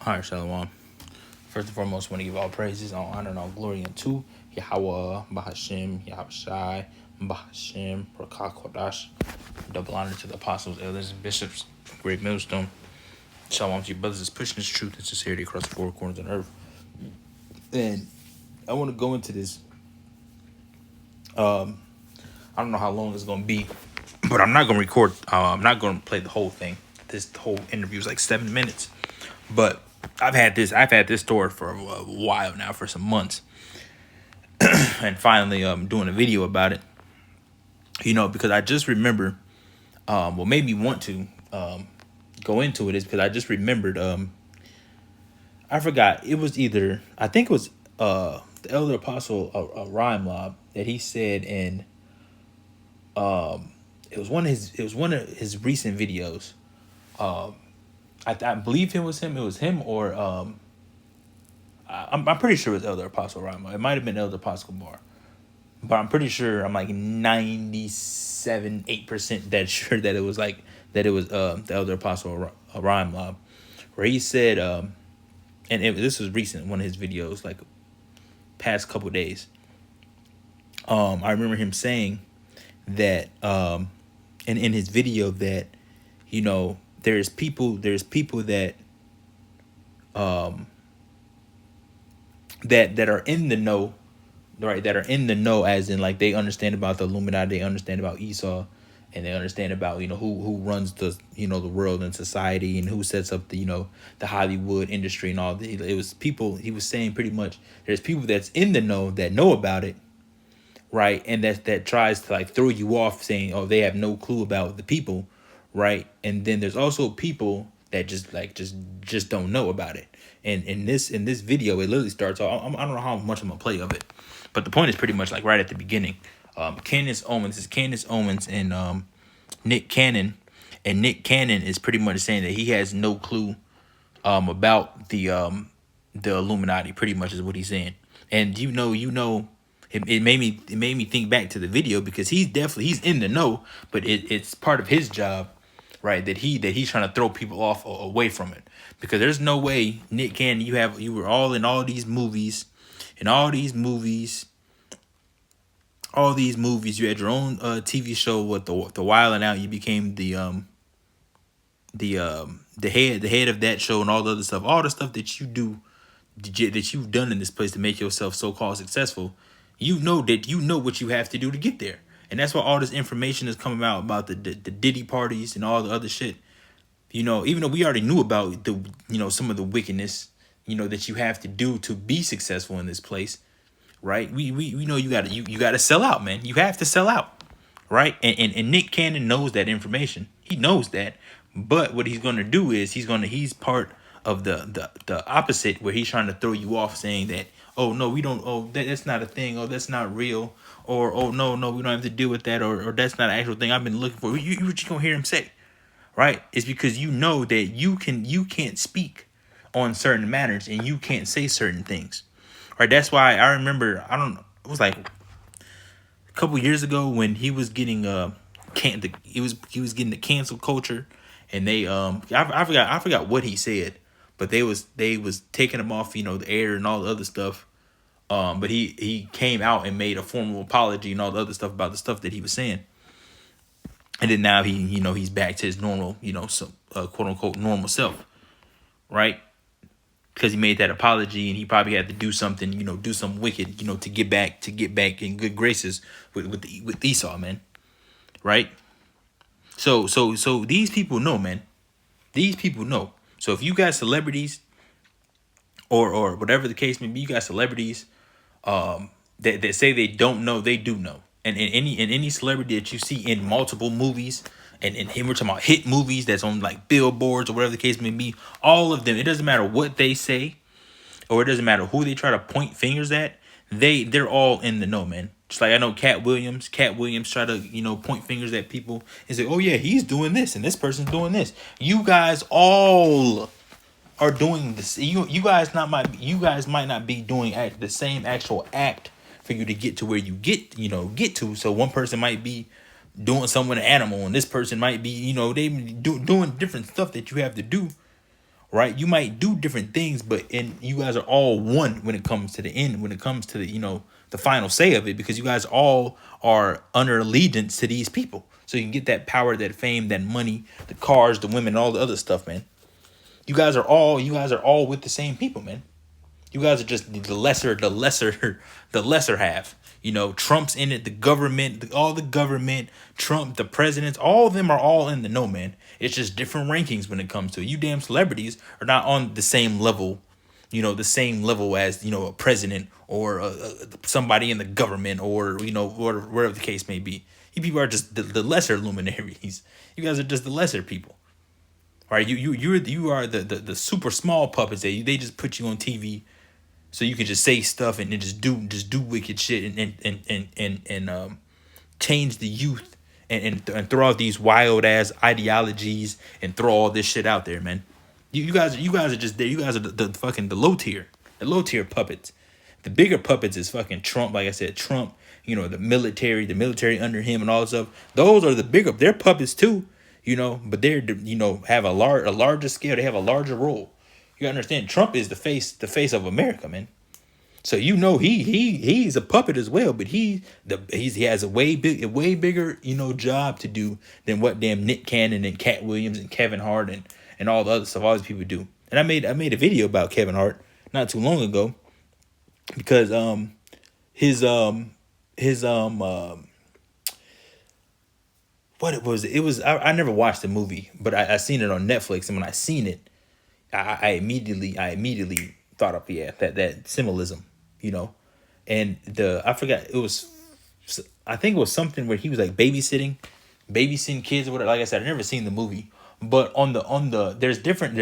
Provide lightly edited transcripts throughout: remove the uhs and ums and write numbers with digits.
All right, Shalom. First and foremost, want to give all praises, all honor, and all glory unto Yahweh, Bahashem, Yahushai, Bahashem, Rakah Kodash. Double honor to the apostles, elders, and bishops. Great millstone. Shalom to you brothers that's pushing this truth and sincerity across the four corners of the earth. And I want to go into this. I don't know how long it's going to be, but I'm not going to record. I'm not going to play the whole thing. This whole interview is like 7 minutes. But I've had this story for a while now, for some months, and finally doing a video about it. Because I just remember, what made me want to go into it is because I just remembered. I forgot, it was either, I think it was the elder apostle Rhyme Lob that he said in it was one of his recent videos. I believe it was him. It was him, or I'm pretty sure it was Elder Apostle Rama. It might have been Elder Apostle Bar, but I'm pretty sure, I'm like 97.8% that sure that it was the Elder Apostle Rhyme Lob, where he said, this was recent, one of his videos, like past couple days. I remember him saying that, in his video, that there's people that that are in the know, right? That are in the know, as in, like, they understand about the Illuminati, they understand about Esau, and they understand about who runs the the world and society, and who sets up the the Hollywood industry and all. It was people. He was saying pretty much there's people that's in the know that know about it, right? And that tries to, like, throw you off, saying, oh, they have no clue about the people, right? And then there's also people that just don't know about it. And in this video, it literally starts off. I don't know how much I'm gonna play of it, but the point is pretty much like right at the beginning. Candace Owens and Nick Cannon, and Nick Cannon is pretty much saying that he has no clue about the Illuminati. Pretty much is what he's saying. And it made me think back to the video, because he's in the know, but it's part of his job, right? That he's trying to throw people off away from it, because there's no way, Nick Cannon, you were all in all these movies, you had your own TV show with the Wild 'N Out. You became the head of that show, and all the other stuff, all the stuff that you do, that you've done in this place to make yourself so-called successful. You know what you have to do to get there. And that's why all this information is coming out about the Diddy parties and all the other shit. Even though we already knew about the some of the wickedness that you have to do to be successful in this place, right? We know you gotta sell out, man. You have to sell out, right? And Nick Cannon knows that information. He knows that. But what he's gonna do is he's part of the opposite, where he's trying to throw you off, saying that, oh no, we don't, oh that's not a thing, oh that's not real, or oh no, we don't have to deal with that, or that's not an actual thing I've been looking for. You what you gonna hear him say, right? It's because you know that you can't speak on certain matters, and you can't say certain things, right? That's why I remember, it was like a couple years ago when he was getting he was getting the cancel culture, and they I forgot what he said, but they was taking him off the air and all the other stuff. But he came out and made a formal apology and all the other stuff about the stuff that he was saying. And then now he's back to his normal, quote unquote normal self, right? Because he made that apology, and he probably had to do something, do something wicked, to get back in good graces with Esau, man, right? So these people know, man. These people know. So if you got celebrities, or whatever the case may be, you got celebrities that say they don't know, they do know. And any celebrity that you see in multiple movies, and we're talking about hit movies that's on like billboards or whatever the case may be, all of them, it doesn't matter what they say, or it doesn't matter who they try to point fingers at, they're all in the know, man. Just like I know Cat Williams try to point fingers at people and say, oh yeah, he's doing this and this person's doing this. You guys all are doing this. You guys might not be doing the same actual act for you to get to where you get to. So one person might be doing something with an animal, and this person might be they doing different stuff that you have to do, right? You might do different things, but you guys are all one when it comes to the end, when it comes to the, the final say of it, because you guys all are under allegiance to these people. So you can get that power, that fame, that money, the cars, the women, all the other stuff, man. You guys are all with the same people, man. You guys are just the lesser half. Trump's in it, the government, all the government, Trump, the presidents, all of them are all in the know, man. It's just different rankings when it comes to it. You damn celebrities are not on the same level, the same level as, a president or somebody in the government or, whatever the case may be. You people are just the lesser luminaries. You guys are just the lesser people. All right, you are the super small puppets. They just put you on TV so you can just say stuff and then just do wicked shit and change the youth and throw out these wild ass ideologies and throw all this shit out there, man. You guys are just there. You guys are the fucking the low tier puppets. The bigger puppets is fucking Trump. Like I said, Trump. The military under him and all that stuff. Those are the bigger. They're puppets too. But they're have a larger scale. They have a larger role. You understand? Trump is the face of America, man. So he's a puppet as well, but he has a way bigger job to do than what damn Nick Cannon and Cat Williams and Kevin Hart and all the other stuff all these people do. And I made a video about Kevin Hart not too long ago because his what it was I never watched the movie, but I seen it on Netflix, and when I seen it, I immediately thought of that symbolism, and I forgot I think it was something where he was like babysitting kids or whatever. Like I said, I never seen the movie, but on the there's different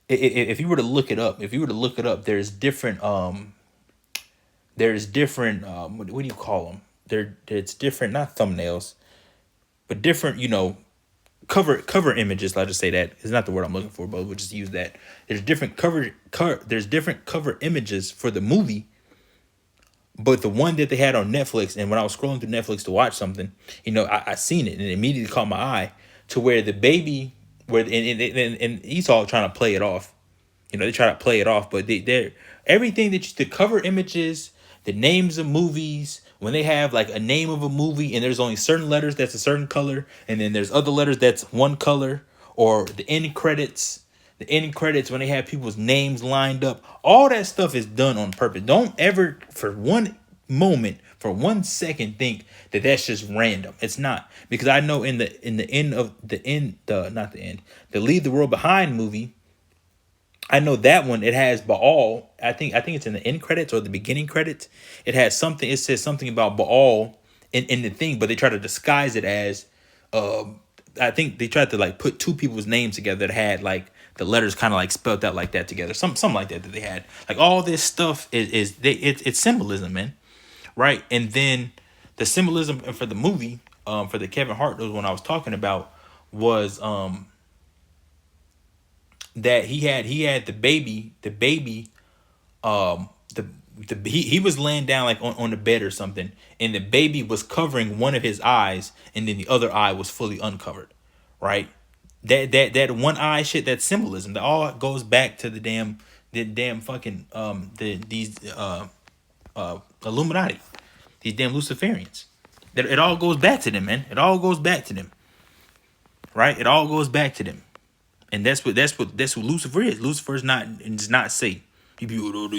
if you were to look it up, there's different what do you call them? It's different, not thumbnails, but different cover images. I'll just say that is not the word I'm looking for, but we'll just use that. There's different cover images for the movie, but the one that they had on Netflix, and when I was scrolling through Netflix to watch something, I seen it and it immediately caught my eye to where the baby, and Esau trying to play it off. They try to play it off, but they're everything the cover images, the names of movies, when they have like a name of a movie and there's only certain letters that's a certain color, and then there's other letters that's one color, or the end credits when they have people's names lined up, all that stuff is done on purpose. Don't ever for one moment, for 1 second, think that that's just random. It's not, because I know in the Leave the World Behind movie, I know that one, it has Baal. I think it's in the end credits or the beginning credits. It has something. It says something about Baal in the thing, but they try to disguise it as. I think they tried to like put two people's names together that had like the letters kind of like spelled out like that together. Something like that they had. Like all this stuff it's symbolism, man, right? And then the symbolism for the movie, for the Kevin Hart, was one I was talking about, was that he had the baby he was laying down like on the bed or something, and the baby was covering one of his eyes, and then the other eye was fully uncovered, right? That one eye shit, that symbolism, that all goes back to the damn fucking these Illuminati, these damn Luciferians. That it all goes back to them, man. It all goes back to them, right? It all goes back to them. And that's what Lucifer is. Lucifer is not Satan. You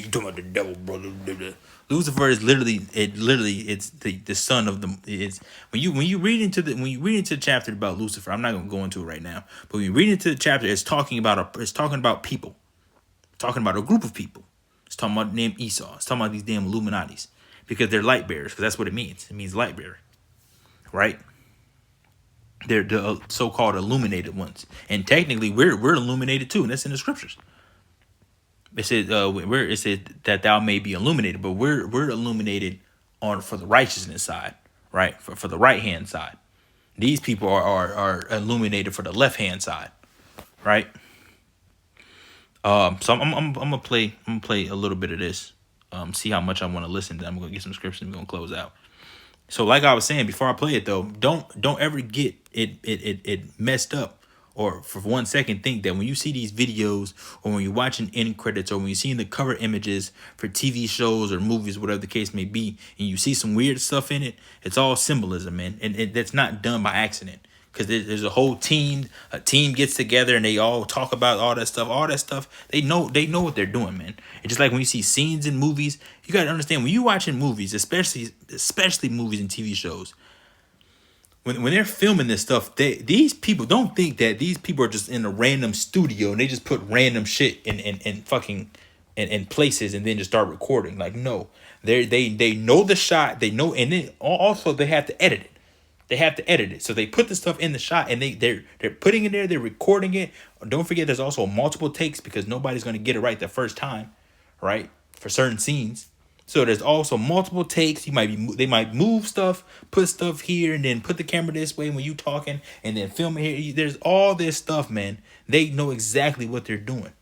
talking about the devil, brother. Lucifer is literally it's the son of the. It's when you read into the chapter about Lucifer. I'm not gonna go into it right now, but when you read into the chapter, it's talking about people, talking about a group of people. It's talking about the name Esau. It's talking about these damn Illuminatis, because they're light bearers. Because that's what it means. It means light bearer, right? They're the so-called illuminated ones, and technically we're illuminated too, and that's in the scriptures. It said that thou may be illuminated, but we're illuminated for the righteousness side, right? For the right hand side. These people are illuminated for the left hand side, right? So I'm gonna play a little bit of this, see how much I want to listen. Then I'm gonna get some scripture and we're gonna close out. So like I was saying before I play it though, don't ever get it messed up or for 1 second think that when you see these videos, or when you're watching end credits, or when you're seeing the cover images for TV shows or movies, whatever the case may be, and you see some weird stuff in it, it's all symbolism, man. And that's not done by accident. Because there's a whole team. A team gets together and they all talk about all that stuff. All that stuff, they know what they're doing, man. It's just like when you see scenes in movies, you gotta understand when you watching movies, especially movies and TV shows. When they're filming this stuff, these people don't think that these people are just in a random studio and they just put random shit in places and then just start recording. Like, no, they know the shot, they know, and then also they have to edit it. They have to edit it. So they put the stuff in the shot and they're putting it there, they're recording it. Don't forget there's also multiple takes because nobody's going to get it right the first time, right? For certain scenes. So there's also multiple takes. They might move stuff, put stuff here, and then put the camera this way when you talking, and then film it here. There's all this stuff, man. They know exactly what they're doing.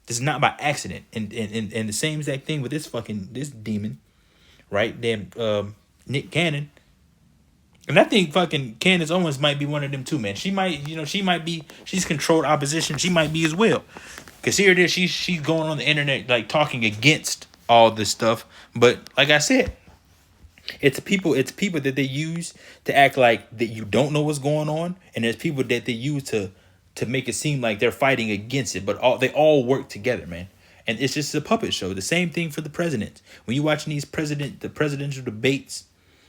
This is not by accident. And the same exact thing with this demon, right? Damn, Nick Cannon. And I think fucking Candace Owens might be one of them too, man. She might be, she's controlled opposition. She might be as well. Because here it is, she's going on the internet, like, talking against all this stuff. But like I said, it's people that they use to act like that you don't know what's going on. And there's people that they use to make it seem like they're fighting against it. But they all work together, man. And it's just a puppet show. The same thing for the president. When you're watching the presidential debates,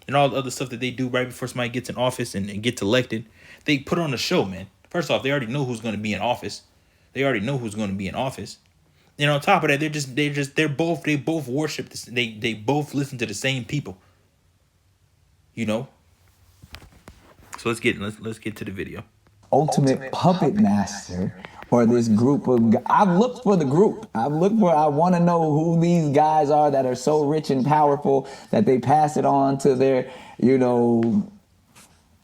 and all the other stuff that they do right before somebody gets in office and gets elected, they put on a show, man. First off, they already know who's going to be in office. They And on top of that, they both worship this. They both listen to the same people. You know. So let's get to the video. Ultimate puppet master, or this group of I've looked for the group. I want to know who these guys are that are so rich and powerful that they pass it on to their,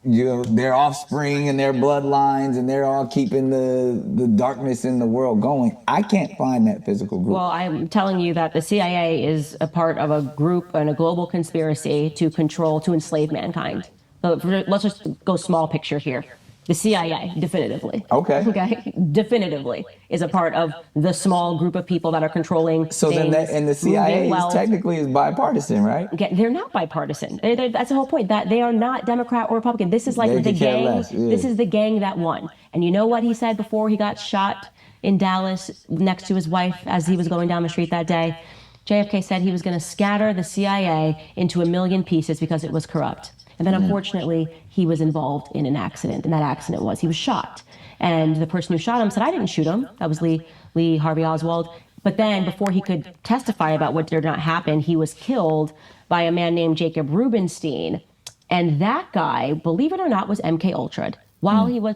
their offspring and their bloodlines, and they're all keeping the darkness in the world going. I can't find that physical group. Well, I'm telling you that the CIA is a part of a group and a global conspiracy to enslave mankind. So let's just go small picture here. The CIA, definitively. Okay. Definitively is a part of the small group of people that are controlling. So things, and the CIA technically is bipartisan, right? They're not bipartisan. That's the whole point. That they are not Democrat or Republican. This is like the gang. This is the gang that won. And you know what he said before he got shot in Dallas next to his wife as he was going down the street that day? JFK said he was going to scatter the CIA into a million pieces because it was corrupt. And then, unfortunately, he was involved in an accident. And that accident was he was shot. And the person who shot him said, I didn't shoot him. That was Lee Harvey Oswald. But then before he could testify about what did not happen, he was killed by a man named Jacob Rubenstein. And that guy, believe it or not, was MK Ultra.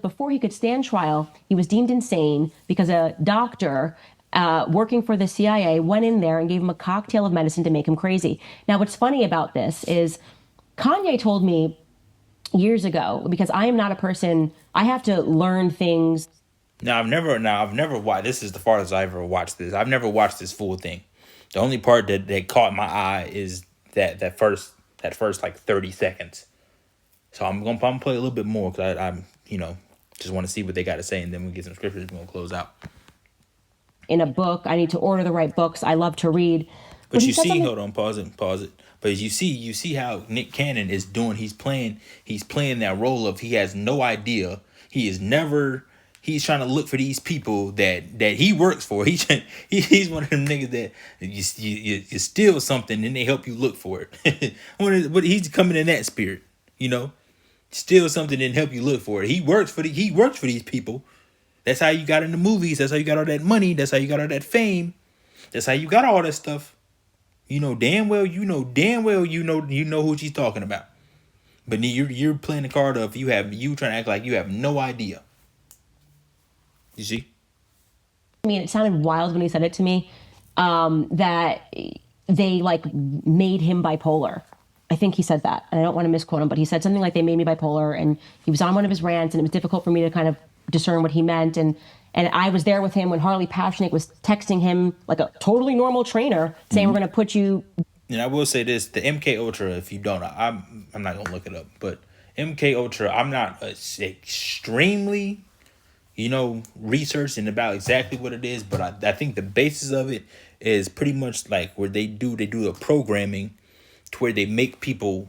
Before he could stand trial, he was deemed insane because a doctor working for the CIA went in there and gave him a cocktail of medicine to make him crazy. Now, what's funny about this is Kanye told me years ago, because I am not a person, I have to learn things. I've never watched, this is the farthest I ever watched this. I've never watched this full thing. The only part that caught my eye is that first like 30 seconds. So I'm gonna play a little bit more because I'm just want to see what they got to say, and then we get some scriptures. We're gonna close out. In a book, I need to order the right books. I love to read. But you see, hold on, pause it. But you see how Nick Cannon is doing. He's playing that role of he has no idea. He's trying to look for these people that he works for. He's one of them niggas that you steal something and they help you look for it. But he's coming in that spirit, steal something and help you look for it. He works for these people. That's how you got in the movies. That's how you got all that money. That's how you got all that fame. That's how you got all that stuff. You know damn well you know who she's talking about. But you're playing the card of you trying to act like you have no idea. You see? I mean, it sounded wild when he said it to me, that they made him bipolar. I think he said that, and I don't want to misquote him, but he said something like they made me bipolar, and he was on one of his rants, and it was difficult for me to kind of discern what he meant, and I was there with him when Harley Pashnik was texting him like a totally normal trainer saying, We're going to put you. And I will say this, the MK Ultra, if you don't, I'm not going to look it up, but MK Ultra, I'm not extremely researching about exactly what it is, but I think the basis of it is pretty much like where they do the programming to where they make people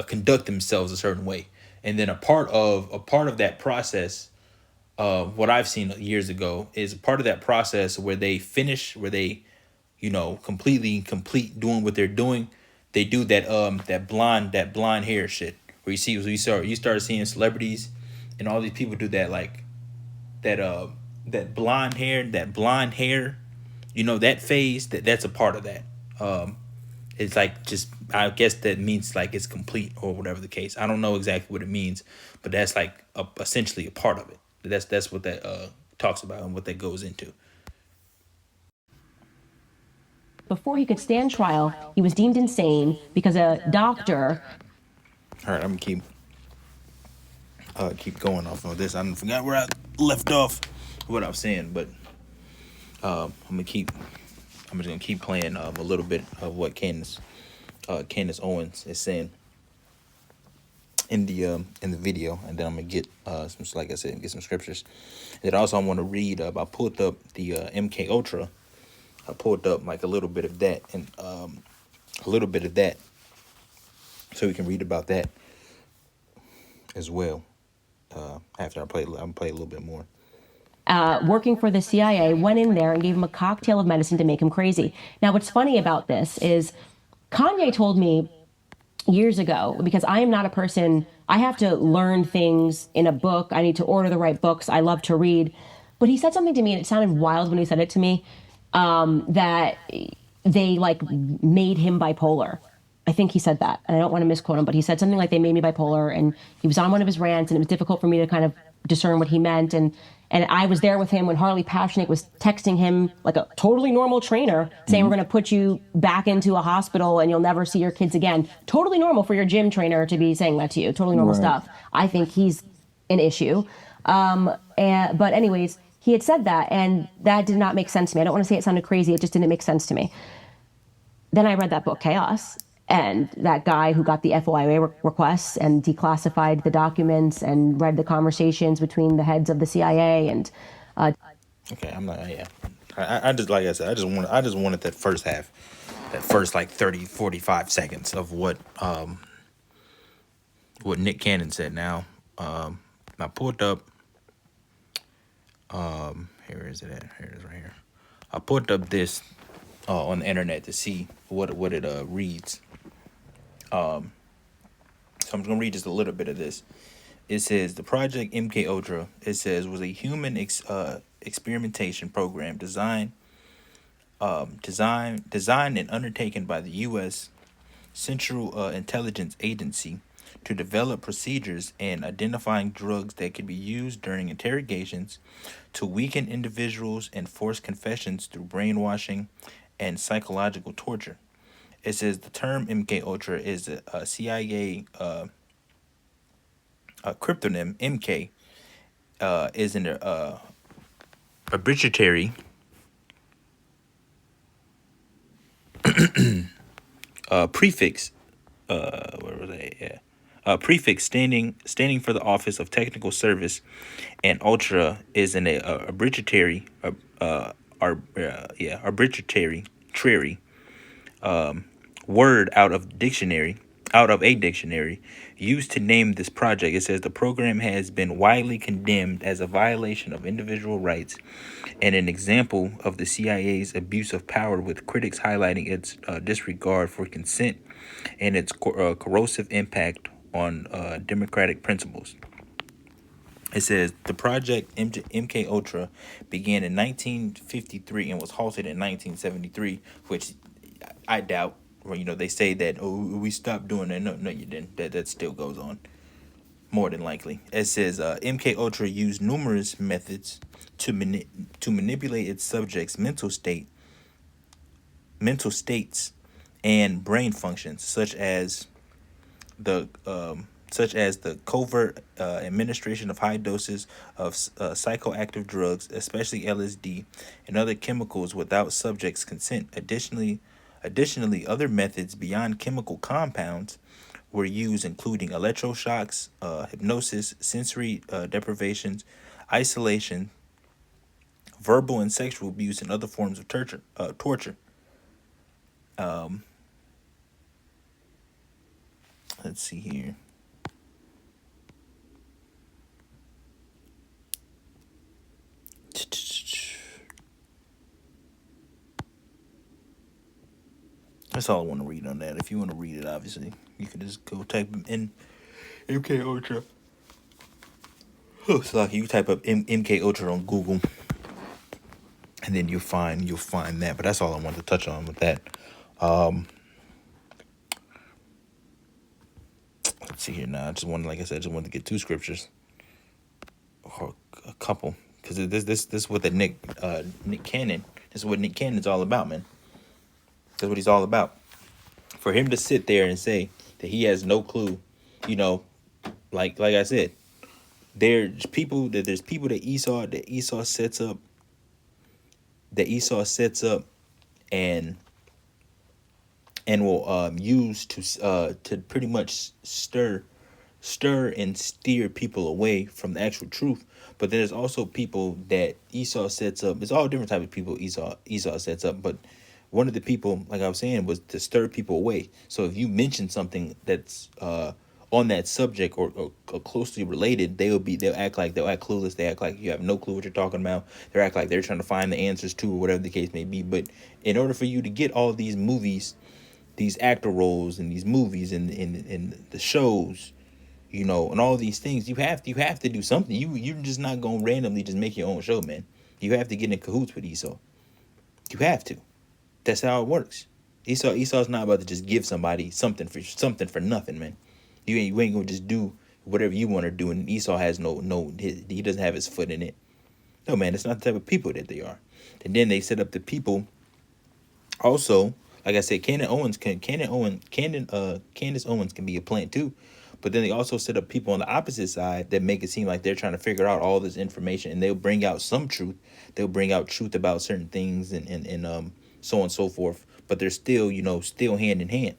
conduct themselves a certain way, and then a part of that process, what I've seen years ago, is a part of that process where they finish, where they completely complete doing what they're doing. They do that blonde hair shit where you started seeing celebrities and all these people do that, like that blonde hair, that phase, that's a part of that. It's like, just, I guess that means like it's complete or whatever the case. I don't know exactly what it means, but that's like essentially a part of it. That's what that talks about and what that goes into. Before he could stand trial, he was deemed insane because a doctor. All right, I'm gonna keep going off of this. I forgot where I left off what I was saying, but I'm just gonna keep playing a little bit of what Candace Owens is saying in the video, and then I'm gonna get some, like I said, get some scriptures. And then also I want to read. I pulled up the MK Ultra. I pulled up like a little bit of that, and so we can read about that as well. After I'm gonna play a little bit more. Working for the CIA, went in there and gave him a cocktail of medicine to make him crazy. Now, what's funny about this is Kanye told me years ago, because I am not a person, I have to learn things in a book. I need to order the right books. I love to read. But he said something to me, and it sounded wild when he said it to me, that they like made him bipolar. I think he said that, and I don't want to misquote him, but he said something like they made me bipolar, and he was on one of his rants, and it was difficult for me to kind of discern what he meant. And I was there with him when Harley Pasternak was texting him, like a totally normal trainer, saying, we're going to put you back into a hospital and you'll never see your kids again. Totally normal for your gym trainer to be saying that to you. Totally normal stuff. I think he's an issue. But anyways, he had said that, and that did not make sense to me. I don't want to say it sounded crazy. It just didn't make sense to me. Then I read that book, Chaos. And that guy who got the FOIA requests and declassified the documents and read the conversations between the heads of the CIA and. Okay, I'm not. Yeah, I just, like I said, I just wanted that first half, that first like 30, 45 seconds of what Nick Cannon said. Now, I pulled up. Here is it at? Here it is right here. I pulled up this on the internet to see what it reads. So I'm gonna read just a little bit of this. It says the Project MK Ultra, it says, was a human experimentation program designed and undertaken by the U.S. Central Intelligence Agency to develop procedures and identifying drugs that could be used during interrogations to weaken individuals and force confessions through brainwashing and psychological torture. It says the term MK Ultra is a CIA cryptonym. MK is an arbitrary prefix. Where was I? Yeah. Prefix standing for the Office of Technical Service, and Ultra is an arbitrary word out of a dictionary used to name this project. It says the program has been widely condemned as a violation of individual rights and an example of the CIA's abuse of power, with critics highlighting its disregard for consent and its corrosive impact on democratic principles. It says the project MK Ultra began in 1953 and was halted in 1973, which I doubt. They say that, oh, we stopped doing that. No, you didn't. That still goes on, more than likely. It says MK Ultra used numerous methods to manipulate its subjects' mental states and brain functions, such as the covert administration of high doses of psychoactive drugs, especially LSD, and other chemicals without subjects' consent. Additionally, other methods beyond chemical compounds were used, including electroshocks, hypnosis, sensory deprivations, isolation, verbal and sexual abuse, and other forms of torture. Let's see here. That's all I want to read on that. If you want to read it, obviously, you can just go type in MK Ultra. Oh, so like you type up MK Ultra on Google, and then you'll find that. But that's all I wanted to touch on with that. Let's see here now. I just wanted, like I said, to get 2 scriptures or a couple, because this is what the Nick Cannon. This is what Nick Cannon's all about, man. That's what he's all about. For him to sit there and say that he has no clue, like I said, there's people that Esau sets up, and will use to pretty much stir and steer people away from the actual truth. But there's also people that Esau sets up. It's all different types of people Esau sets up, but one of the people, like I was saying, was to stir people away. So if you mention something that's on that subject or closely related, they'll act clueless. They act like you have no clue what you're talking about. They act like they're trying to find the answers to, or whatever the case may be. But in order for you to get all these movies, these actor roles, and these movies and the shows, and all these things, you have to do something. You're just not gonna randomly just make your own show, man. You have to get in cahoots with Esau. You have to. That's how it works. Esau's not about to just give somebody something for nothing, man. You ain't gonna just do whatever you want to do, and Esau has he doesn't have his foot in it. No, man, it's not the type of people that they are. And then they set up the people. Also, like I said, Candace Owens can be a plant too, but then they also set up people on the opposite side that make it seem like they're trying to figure out all this information, and they'll bring out some truth. They'll bring out truth about certain things and so on and so forth, but they're still hand in hand,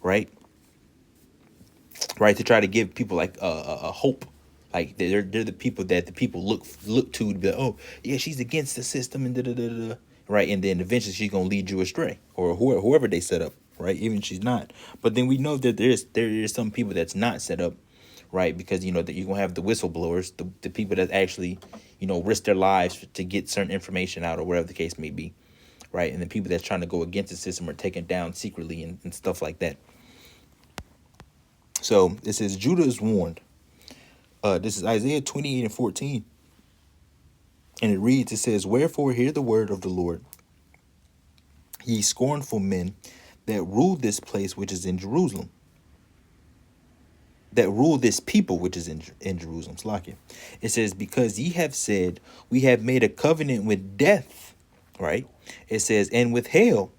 right, to try to give people like a hope, like they're the people that the people look to be like, oh yeah, she's against the system and da, right, and then eventually she's gonna lead you astray, or whoever they set up, right, even she's not. But then we know that there is some people that's not set up, right, because that you're gonna have the whistleblowers, the people that actually risk their lives to get certain information out, or whatever the case may be. Right, and the people that's trying to go against the system are taken down secretly and stuff like that. So it says Judah is warned. This is Isaiah 28:14, and it reads. It says, "Wherefore hear the word of the Lord, ye scornful men that rule this place which is in Jerusalem, that rule this people which is in Jerusalem." Slakia. It says, "Because ye have said, we have made a covenant with death." Right? It says, "And with hell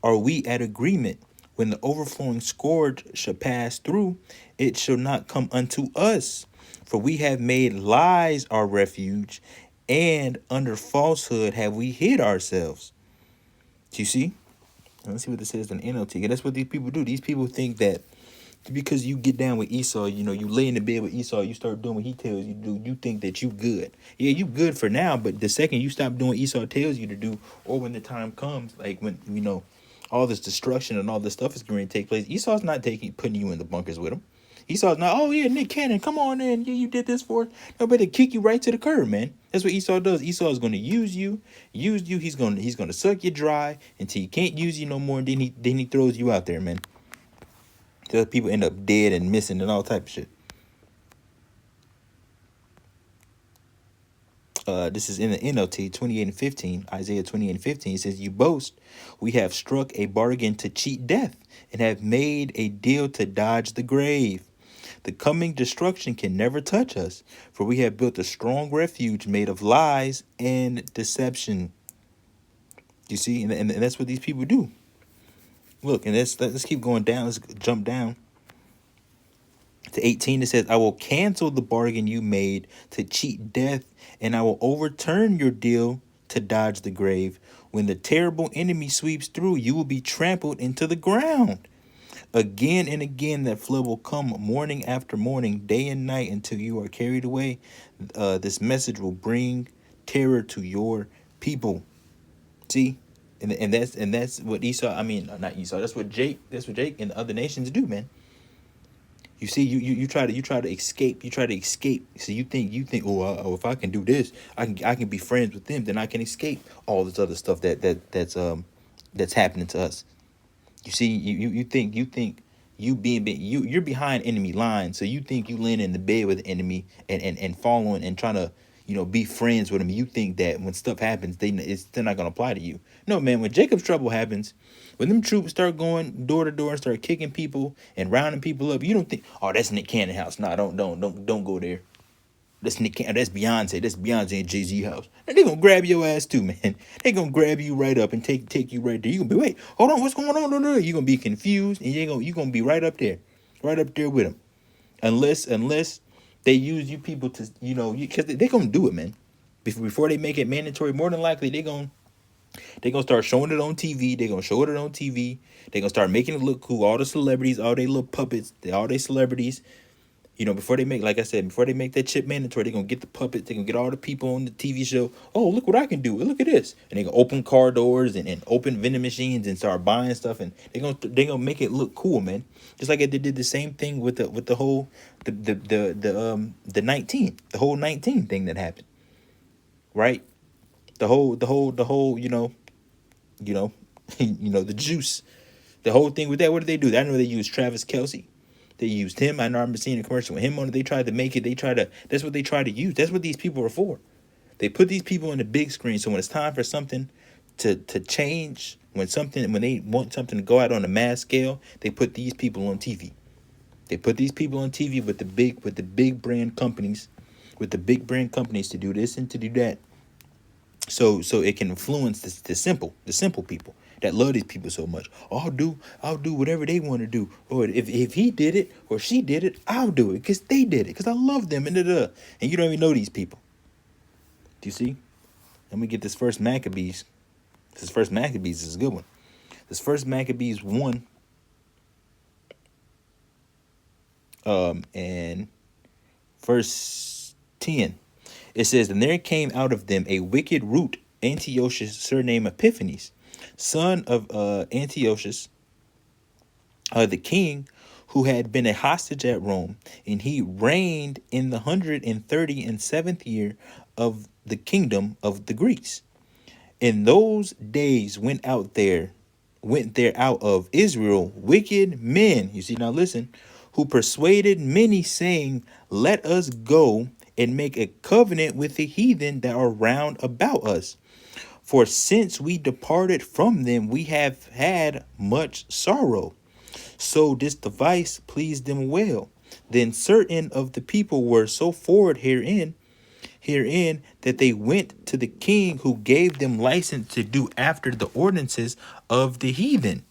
are we at agreement. When the overflowing scourge shall pass through, it shall not come unto us. For we have made lies our refuge, and under falsehood have we hid ourselves." Do you see? Let's see what this says in NLT. And that's what these people do. These people think that because you get down with Esau, you lay in the bed with Esau, you start doing what he tells you to do, you think that you good. Yeah, you good for now, but the second you stop doing what Esau tells you to do, or when the time comes, like when, all this destruction and all this stuff is going to take place, Esau's not putting you in the bunkers with him. Esau's not, oh yeah, Nick Cannon, come on in, yeah, you did this for us. No, but to kick you right to the curb, man. That's what Esau does. Esau is going to use you. He's going to suck you dry until he can't use you no more, and then he throws you out there, man. Till people end up dead and missing and all type of shit. This is in the NLT 28:15, Isaiah 28:15. It says, "You boast, we have struck a bargain to cheat death, and have made a deal to dodge the grave. The coming destruction can never touch us, for we have built a strong refuge made of lies and deception." You see, and that's what these people do. Look, and let's keep going down. Let's jump down to 18. It says, "I will cancel the bargain you made to cheat death, and I will overturn your deal to dodge the grave. When the terrible enemy sweeps through, you will be trampled into the ground. Again and again that flood will come morning after morning, day and night, until you are carried away. This message will bring terror to your people. See? And that's what Esau, I mean, not Esau, that's what Jake and the other nations do, man. You see, you try to escape. You try to escape. So you think, oh, if I can do this, I can be friends with them, then I can escape all this other stuff that's happening to us. You see, you think you're behind enemy lines, so you think you laying in the bed with the enemy and following and trying to be friends with them. You think that when stuff happens, they're not gonna apply to you. No, man. When Jacob's trouble happens, when them troops start going door to door and start kicking people and rounding people up, you don't think, oh, that's Nick Cannon house. Nah, don't go there. That's Beyonce. That's Beyonce and Jay-Z house. And they gonna grab your ass too, man. They gonna grab you right up and take you right there. You gonna be, wait, hold on, what's going on? No. You gonna be confused, and you gonna be right up there with them. Unless they use you people to, because they gonna do it, man. Before they make it mandatory, more than likely they gonna start showing it on TV. They gonna show it on TV. They gonna start making it look cool. All the celebrities, all they little puppets, all they celebrities. Before they make, like I said, before they make that chip mandatory, they're going to get the puppet. They're going to get all the people on the TV show. Oh, look what I can do. Look at this. And they're going to open car doors and open vending machines and start buying stuff. And they're gonna make it look cool, man. Just like they did the same thing with the whole, the 19, the whole 19 thing that happened. Right? The whole, the juice. The whole thing with that. What did they do? I know they used Travis Kelce. They used him. I know I've seen a commercial with him on it. They tried to make it. That's what they try to use. That's what these people are for. They put these people on the big screen. So when it's time for something to change, when they want something to go out on a mass scale, they put these people on TV. They put these people on TV with the big brand companies, to do this and to do that. So it can influence the simple people that love these people so much. I'll do whatever they want to do. Or if he did it or she did it, I'll do it because they did it, because I love them. And you don't even know these people. Do you see? Let me get this first Maccabees. This first Maccabees is a good one. This first Maccabees 1. And verse 10. It says, and there came out of them a wicked root, Antiochus, surnamed Epiphanes, son of Antiochus, the king, who had been a hostage at Rome, and he reigned in the 137th year of the kingdom of the Greeks. In those days went there out of Israel wicked men. You see, now listen, who persuaded many, saying, let us go and make a covenant with the heathen that are round about us. For since we departed from them, we have had much sorrow. So this device pleased them well. Then certain of the people were so forward herein that they went to the king, who gave them license to do after the ordinances of the heathen.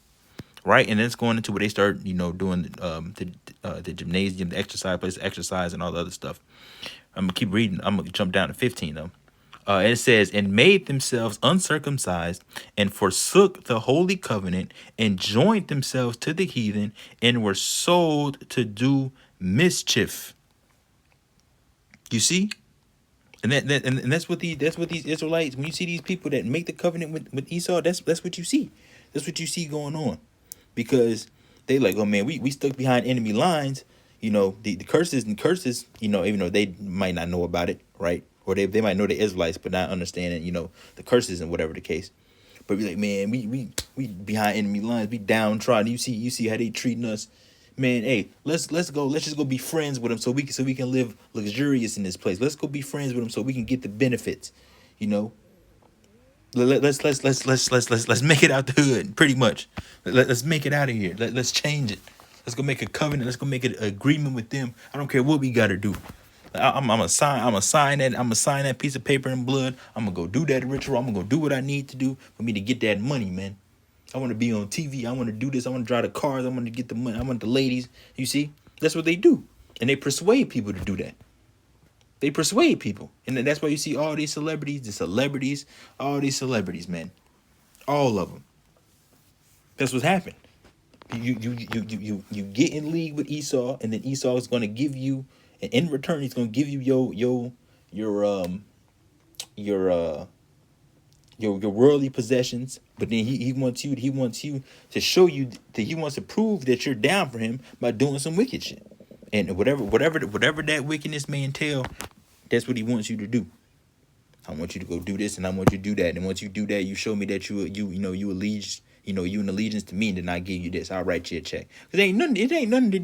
Right, and then it's going into where they start, doing the gymnasium, the exercise, and all the other stuff. I'm gonna keep reading. I'm gonna jump down to 15 though. And it says, and made themselves uncircumcised, and forsook the holy covenant, and joined themselves to the heathen, and were sold to do mischief. You see, and that's what these Israelites. When you see these people that make the covenant with Esau, that's what you see. That's what you see going on, because they like, oh man, we stuck behind enemy lines. The curses, even though they might not know about it, right? Or they might know the Israelites, but not understanding, the curses and whatever the case. But be like, man, we behind enemy lines, we downtrodden. You see how they treating us, man. Hey, let's just go be friends with them so we can live luxurious in this place. Let's go be friends with them so we can get the benefits, Let's make it out the hood, pretty much. Let's make it out of here. Let's change it. Let's go make a covenant. Let's go make an agreement with them. I don't care what we got to do. I'm gonna sign that piece of paper in blood. I'm gonna go do that ritual. I'm gonna go do what I need to do for me to get that money, man. I want to be on TV. I want to do this. I want to drive the cars. I want to get the money. I want the ladies. You see, that's what they do, and they persuade people to do that. They persuade people, and that's why you see all these celebrities, all these celebrities, man, all of them. That's what's happened. You get in league with Esau, and then Esau is going to give you, and in return he's going to give you your worldly possessions. But then he wants you to show you that he wants to prove that you're down for him by doing some wicked shit. And whatever that wickedness may entail, that's what he wants you to do. I want you to go do this, and I want you to do that. And once you do that, you show me that you in allegiance to me, and then I give you this. I'll write you a check. Cause it ain't nothing to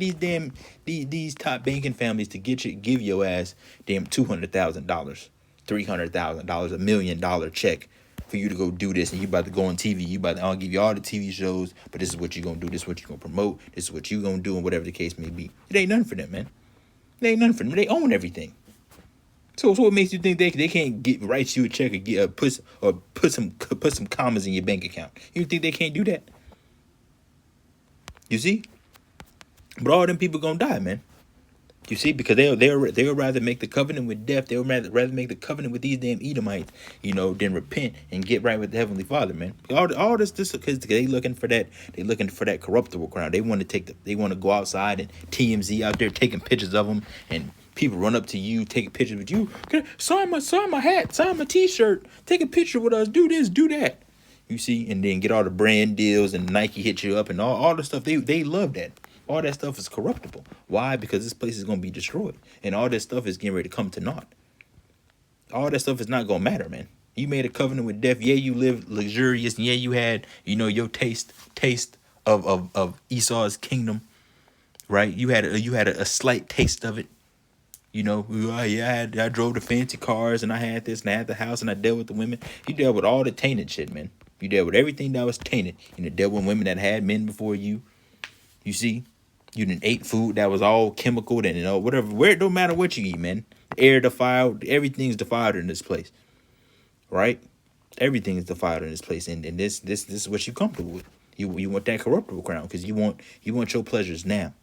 these top banking families to give your ass damn $200,000, $300,000, $1 million check for you to go do this, and you about to go on TV. I'll give you all the TV shows, but this is what you're gonna do. This is what you're gonna promote. This is what you're gonna do, and whatever the case may be. It ain't nothing for them, man. It ain't nothing for them. They own everything. So what makes you think they can't write you a check or put some commas in your bank account? You think they can't do that? You see? But all them people gonna die, man. You see, because they'll rather make the covenant with death. They'll rather make the covenant with these damn Edomites, than repent and get right with the Heavenly Father, man. All this because they looking for that. They looking for that corruptible crown. They want to go outside and TMZ out there taking pictures of them, and people run up to you, taking pictures with you. Sign my hat, sign my T-shirt, take a picture with us, do this, do that. You see, and then get all the brand deals, and Nike hit you up, and all the stuff. They love that. All that stuff is corruptible. Why? Because this place is going to be destroyed. And all this stuff is getting ready to come to naught. All that stuff is not going to matter, man. You made a covenant with death. Yeah, you lived luxurious. Yeah, you had, your taste of Esau's kingdom, right? You had a slight taste of it. I drove the fancy cars, and I had this, and I had the house, and I dealt with the women. You dealt with all the tainted shit, man. You dealt with everything that was tainted. You dealt with women that had men before you. You see? You done ate food that was all chemical and whatever. It don't matter what you eat, man. Air defiled, everything's defiled in this place, right? Everything is defiled in this place, and this is what you comfortable with. You want that corruptible crown because you want your pleasures now.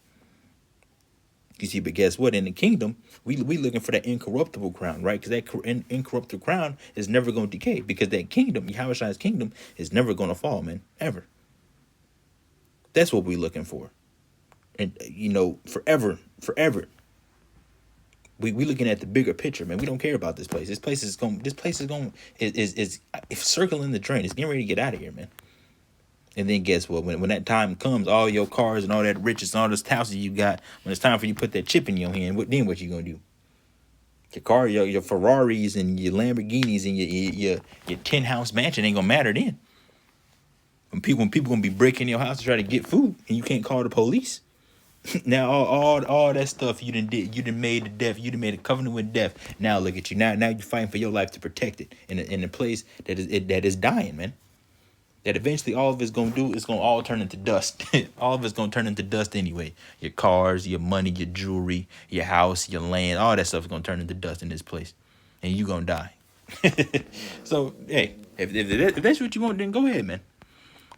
You see, but guess what? In the kingdom, we looking for that incorruptible crown, right? Because that incorruptible crown is never going to decay, because that kingdom, Yahweh's kingdom, is never going to fall, man, ever. That's what we're looking for. And forever. We looking at the bigger picture, man. We don't care about this place. This place is circling the drain. It's getting ready to get out of here, man. And then guess what? When that time comes, all your cars and all that riches and all this houses you got, when it's time for you to put that chip in your hand, what you gonna do? Your car, your Ferraris and your Lamborghinis and your 10-house mansion ain't gonna matter then. When people gonna be breaking your house to try to get food, and you can't call the police. Now all that stuff you done made to death. You done made a covenant with death. Now look at you. Now you're fighting for your life to protect it in a place that is dying, man. That eventually all of it's gonna do is gonna all turn into dust. All of it's gonna turn into dust anyway. Your cars, your money, your jewelry, your house, your land, all that stuff is gonna turn into dust in this place, and you gonna die. So hey, if that's what you want, then go ahead, man.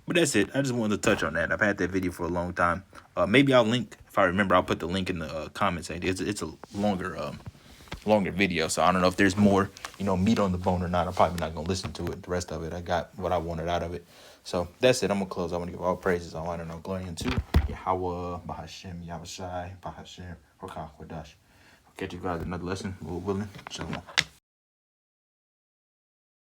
But that's it. I just wanted to touch on that. I've had that video for a long time. Maybe I'll link, if I remember, I'll put the link in the comments. It's a longer video, so I don't know if there's more, meat on the bone or not. I'm probably not going to listen to it. The rest of it, I got what I wanted out of it. So that's it. I'm going to close. I want to give all praises, all honor, and all glory unto Yahweh, Bahashem, Yahushai, Bahashem, Rakah, Wadash. I'll catch you guys another lesson. Lord willing. Shalom.